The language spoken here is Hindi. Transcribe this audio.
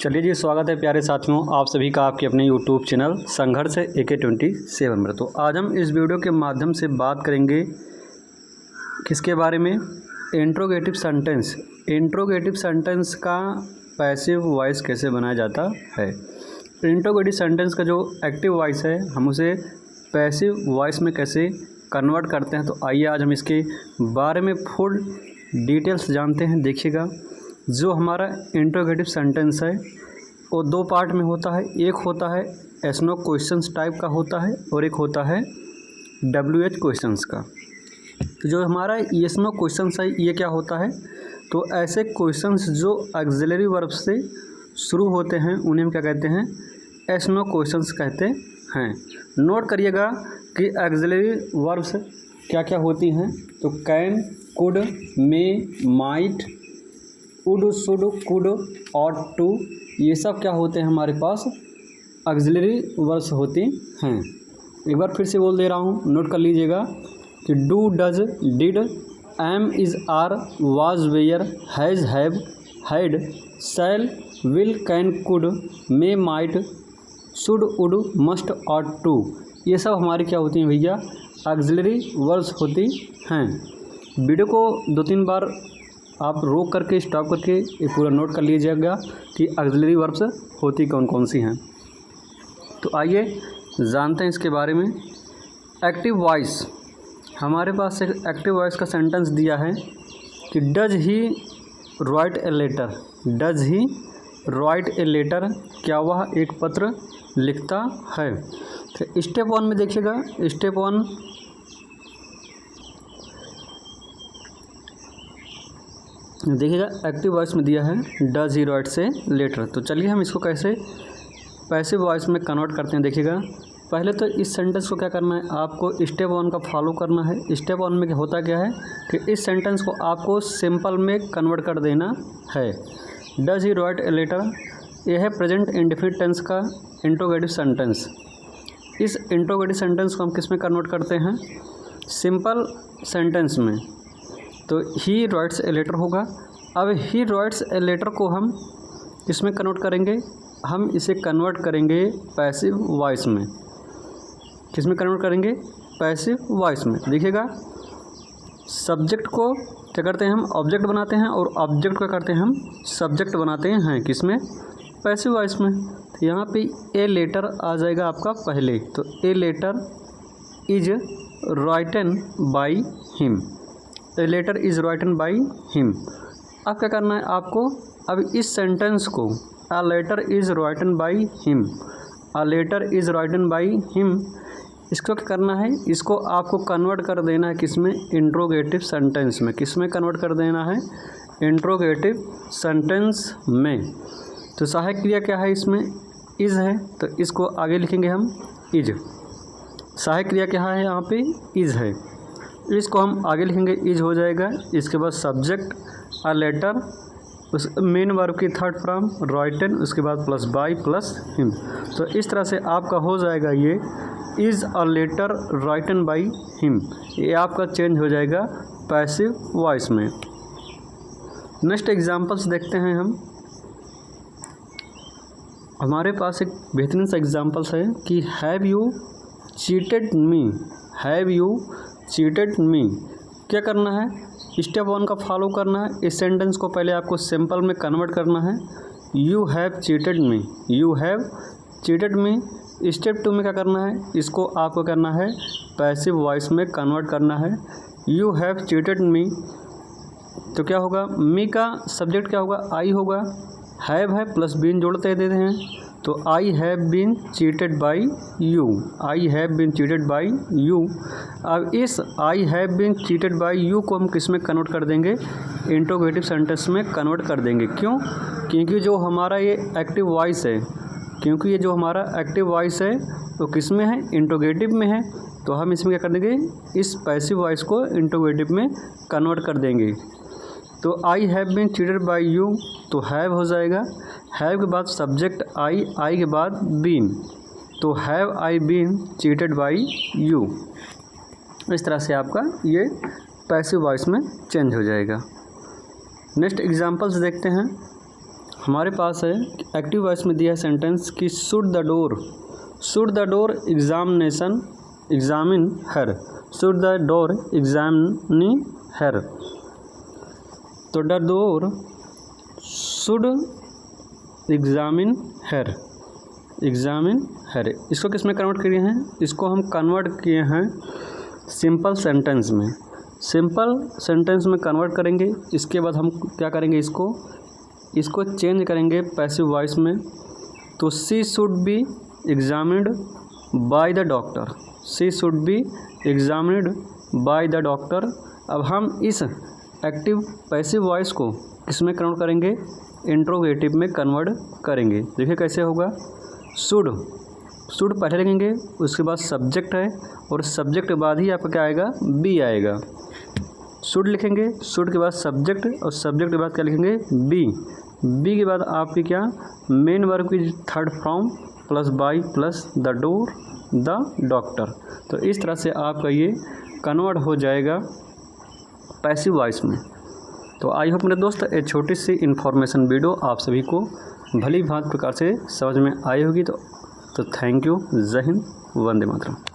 चलिए जी, स्वागत है प्यारे साथियों आप सभी का आपके अपने यूट्यूब चैनल संघर्ष AK27 में। तो आज हम इस वीडियो के माध्यम से बात करेंगे किसके बारे में, इंट्रोगेटिव सेंटेंस। इंट्रोगेटिव सेंटेंस का पैसिव वॉइस कैसे बनाया जाता है। इंट्रोगेटिव सेंटेंस का जो एक्टिव वॉइस है हम उसे पैसिव वॉइस में कैसे कन्वर्ट करते हैं। तो आइए आज हम इसके बारे में फुल डिटेल्स जानते हैं। देखिएगा, जो हमारा इंट्रोगेटिव सेंटेंस है वो दो पार्ट में होता है। एक होता है एस नो क्वेश्चंस टाइप का होता है और एक होता है WH क्वेश्चंस का। तो जो हमारा यस नो क्वेश्चंस है ये क्या होता है, तो ऐसे क्वेश्चंस जो ऑक्सिलरी वर्ब से शुरू होते हैं उन्हें हम क्या कहते हैं, एस नो क्वेश्चंस कहते हैं। नोट करिएगा कि ऑक्सिलरी वर्ब्स क्या क्या होती हैं। तो can, could, may, might, would, should, could और टू, ये सब क्या होते हैं हमारे पास, ऑक्सिलरी वर्ब्स होती हैं। एक बार फिर से बोल दे रहा हूँ, नोट कर लीजिएगा कि do, does, did, am, is, are, was, were, has, have, had, shall, will, can, could, may, might, should, would, must और टू, ये सब हमारी क्या होती हैं भैया, ऑक्सिलरी वर्ब्स होती हैं। वीडियो को 2-3 बार आप रोक करके स्टॉप करके ये पूरा नोट कर लीजिएगा कि ऑक्सिलरी वर्ब्स होती कौन कौन सी हैं। तो आइए जानते हैं इसके बारे में। एक्टिव वॉइस, हमारे पास एक एक्टिव वॉइस का सेंटेंस दिया है कि does he write a letter. Does he write a letter, क्या वह एक पत्र लिखता है। तो स्टेप 1 में देखिएगा, स्टेप 1 देखिएगा एक्टिव वॉइस में दिया है डज ही राइट से लेटर। तो चलिए हम इसको कैसे पैसिव वॉइस में कन्वर्ट करते हैं। देखिएगा, पहले तो इस सेंटेंस को क्या करना है, आपको स्टेप 1 का फॉलो करना है। स्टेप 1 में होता क्या है कि इस सेंटेंस को आपको सिंपल में कन्वर्ट कर देना है। Does he write a letter, यह है प्रेजेंट इंडेफिनिट टेंस का इंट्रोगेटिव सेंटेंस। इस इंट्रोगेटिव सेंटेंस को हम किस में कन्वर्ट करते हैं, सिंपल सेंटेंस में। तो ही राइट्स ए लेटर होगा। अब ही राइट्स ए लेटर को हम इसमें कन्वर्ट करेंगे, हम इसे कन्वर्ट करेंगे पैसिव वॉइस में। किस में कन्वर्ट करेंगे, पैसिव वॉइस में। देखिएगा, सब्जेक्ट को क्या करते हैं हम, ऑब्जेक्ट बनाते हैं और ऑब्जेक्ट को करते हैं हम सब्जेक्ट बनाते हैं। किस में, पैसिव वॉइस में। तो यहाँ पे ए लेटर आ जाएगा आपका पहले। तो a letter is written by him. A letter is written by him. अब क्या करना है आपको, अब इस सेंटेंस को a letter is written by him, a letter is written by him, इसको क्या करना है, इसको आपको कन्वर्ट कर देना है किस में, इंट्रोगेटिव सेंटेंस में। किस में कन्वर्ट कर देना है, इंट्रोगेटिव सेंटेंस में। तो सहायक क्रिया क्या है इसमें, इज़ है, तो इसको आगे लिखेंगे हम इज। सहायक क्रिया क्या है यहाँ पे, इज़ है, इसको हम आगे लिखेंगे इज हो जाएगा। इसके बाद सब्जेक्ट अ लेटर, उस मेन वर्ब की थर्ड फॉर्म राइटन, उसके बाद प्लस बाई प्लस हिम। तो इस तरह से आपका हो जाएगा ये is a letter written by him, ये आपका चेंज हो जाएगा पैसिव वॉइस में। नेक्स्ट एग्जांपल्स देखते हैं हम। हमारे पास एक बेहतरीन सा एग्जांपल्स है कि have you cheated me, have you cheated मी। क्या करना है, स्टेप 1 का फॉलो करना है। इस सेंटेंस को पहले आपको सिंपल में कन्वर्ट करना है। You have cheated me, you have cheated me. Step 2 में क्या करना है, इसको आपको करना है पैसिव वॉइस में कन्वर्ट करना है। यू हैव चीटेड मी, तो क्या होगा, मी का सब्जेक्ट क्या होगा, आई होगा। हैव है प्लस बीन जोड़ते देते हैं, तो I have been cheated by you, I have been cheated by you. अब इस I have been cheated by you को हम किस में कन्वर्ट कर देंगे, इंट्रोगेटिव सेंटेंस में कन्वर्ट कर देंगे। क्यों, क्योंकि जो हमारा ये एक्टिव वॉइस है, क्योंकि ये जो हमारा एक्टिव वॉइस है वो किस में है, इंट्रोगेटिव में है। तो हम इसमें क्या कर देंगे, इस पैसिव वॉइस को इंट्रोगेटिव में कन्वर्ट कर देंगे। तो I have been cheated by you, तो हैव हो जाएगा। हैव के बाद सब्जेक्ट आई, आई के बाद बीन, तो have I been cheated by you. इस तरह से आपका ये पैसिव वॉइस में चेंज हो जाएगा। नेक्स्ट एग्जांपल्स देखते हैं। हमारे पास है एक्टिव वॉइस में दिया है सेंटेंस कि should the door examine her, should the door examine her. तो the door should examine her, इसको किस में कन्वर्ट किए हैं? इसको हम कन्वर्ट किए हैं सिंपल सेंटेंस में। सिंपल सेंटेंस में कन्वर्ट करेंगे, इसके बाद हम क्या करेंगे, इसको चेंज करेंगे पैसिव वॉइस में। तो she should be examined by the doctor, she should be examined by the doctor. अब हम इस एक्टिव पैसिव वॉइस को किसमें कन्वर्ट करेंगे? इंट्रोगेटिव में कन्वर्ट करेंगे। देखिए कैसे होगा। शुड पहले लिखेंगे, उसके बाद सब्जेक्ट है और सब्जेक्ट के बाद ही आपका क्या आएगा? बी आएगा। शुड लिखेंगे, शुड के बाद सब्जेक्ट और सब्जेक्ट के बाद क्या लिखेंगे? बी के बाद आपकी क्या? मेन वर्ब की third form plus by plus the door the doctor. तो इस तरह से आपका ये कन्वर्ट हो जाएगा पैसिव वॉइस में। तो आई होप मेरे दोस्त एक छोटी सी इन्फॉर्मेशन वीडियो आप सभी को भली भांति प्रकार से समझ में आई होगी। तो थैंक यू। जय हिंद, वंदे मातरम।